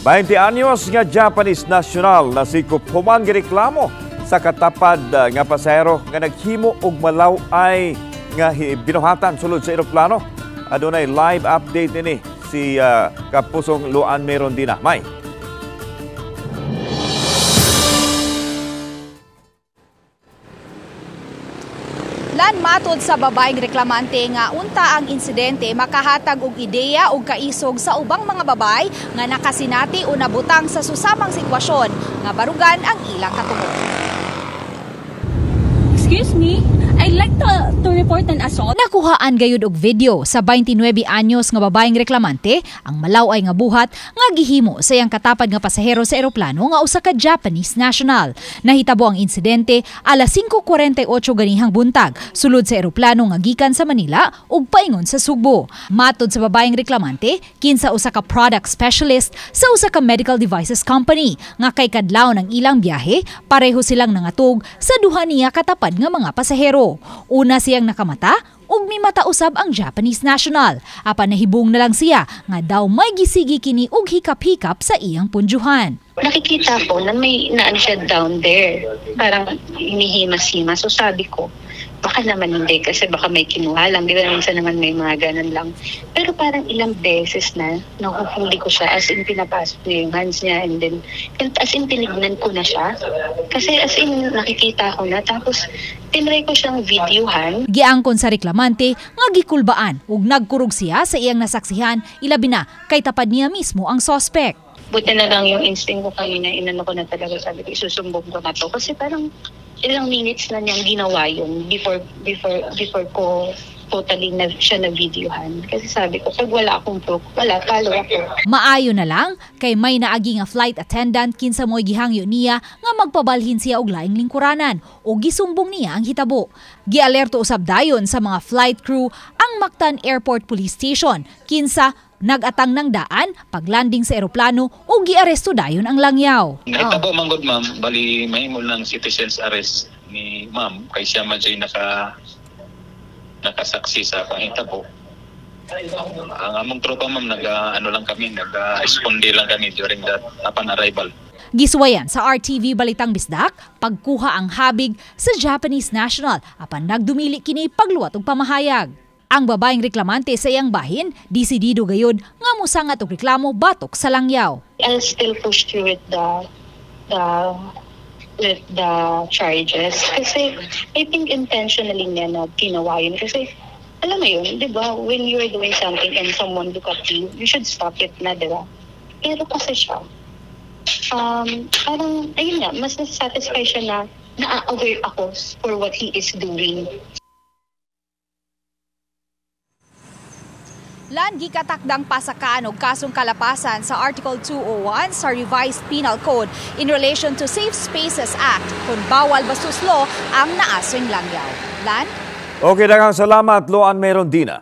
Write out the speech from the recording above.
20 anyos nga Japanese national na si Kupuman gireklamo sa katapad nga pasahero nga naghimo og malaw ay nga binuhatan sulod sa eroplano. Adunay live update ini si Kapusong Luan Merondina. May. Matod sa babaeng reklamante nga unta ang insidente makahatag og ideya og kaisog sa ubang mga babay nga nakasinati o nabutang sa susamang sitwasyon nga barugan ang ilang katungod. Excuse me, I'd like to report an assault. Nakuhaan gayud og video sa 29 anyos nga babaeng reklamante ang malaway nga buhat nga gihimo sa iyang katapad nga pasahero sa eroplano nga usa ka Japanese national. Nahitabo ang insidente alas 5:48 ganihang buntag sulod sa eroplano nga gikan sa Manila ug paingon sa Sugbo. Matod sa babaeng reklamante, kinsa usa ka product specialist sa usa ka medical devices company nga kay kadlaw ng ilang biyahe, pareho silang nangatog sa duha niya katapad nga mga pasahero. Una siyang nakamata ug mimata usab ang Japanese national. Apan nahibong na lang siya nga daw may gisigi kini og hikap-hikap sa iyang punjuhan. Nakikita ko na may naan siya down there. Parang hinihimas-himas. So sabi ko, baka naman hindi kasi baka may kinuha lang. Di ba minsan naman may mga ganun lang. Pero parang ilang beses na nahuhuli ko siya as in pinapasok niya yung hands niya and then as in tinignan ko na siya. Kasi as in nakikita ko na tapos tinry ko siyang videohan. Giangkon sa reklamante nga gikulbaan ug nagkurog siya sa iyang nasaksihan ilabi na kay tapad niya mismo ang suspect. Buti na lang yung instinct ko kanina, inano ko na talaga, sabi ko, isusumbong ko na to. Kasi parang ilang minutes na niyang ginawa yun before ko totally na siya na videohan. Kasi sabi ko, pag wala akong proof, wala, follow ako. Maayo na lang, kay may naagi nga flight attendant kinsa mo'y gihangyo niya nga magpabalhin siya og laing lingkuranan o gisumbong niya ang hitabo. Gialerto usab dayon sa mga flight crew ang Mactan Airport Police Station kinsa nagatang ng daan paglanding sa eroplano o giaresto dayon ang langyaw. Nahitabo manggod ma'am, bali mahimo lang citizen's arrest ni ma'am kay siya man jay nakasaksi sa panghitabo. Ang among tropa ma'am nag-esconde lang kami during that upon arrival. Giswayan sa RTV Balitang Bisdak, pagkuha ang habig sa Japanese national apan nagdumili kini pagluwat og pamahayag. Ang babaeng reklamante sa iyang bahin, disidido gayud nga mosangat og reklamo batok sa langyaw. I'll still push through with the charges kasi I think intentionally niya na ginawa yun kasi alam mo yun, di ba, when you're doing something and someone look at you, you should stop it na, di ba? Pero kasi siya, parang, ayun nga, mas nasasatisfy siya na na-aware ako for what he is doing. Gikatakdang pasakaan og kasong kalapasan sa Article 201 sa Revised Penal Code in relation to Safe Spaces Act kung bawal bastos law ang naaswing langyaw. Lan? Okay, daghang salamat, Luan Merondina.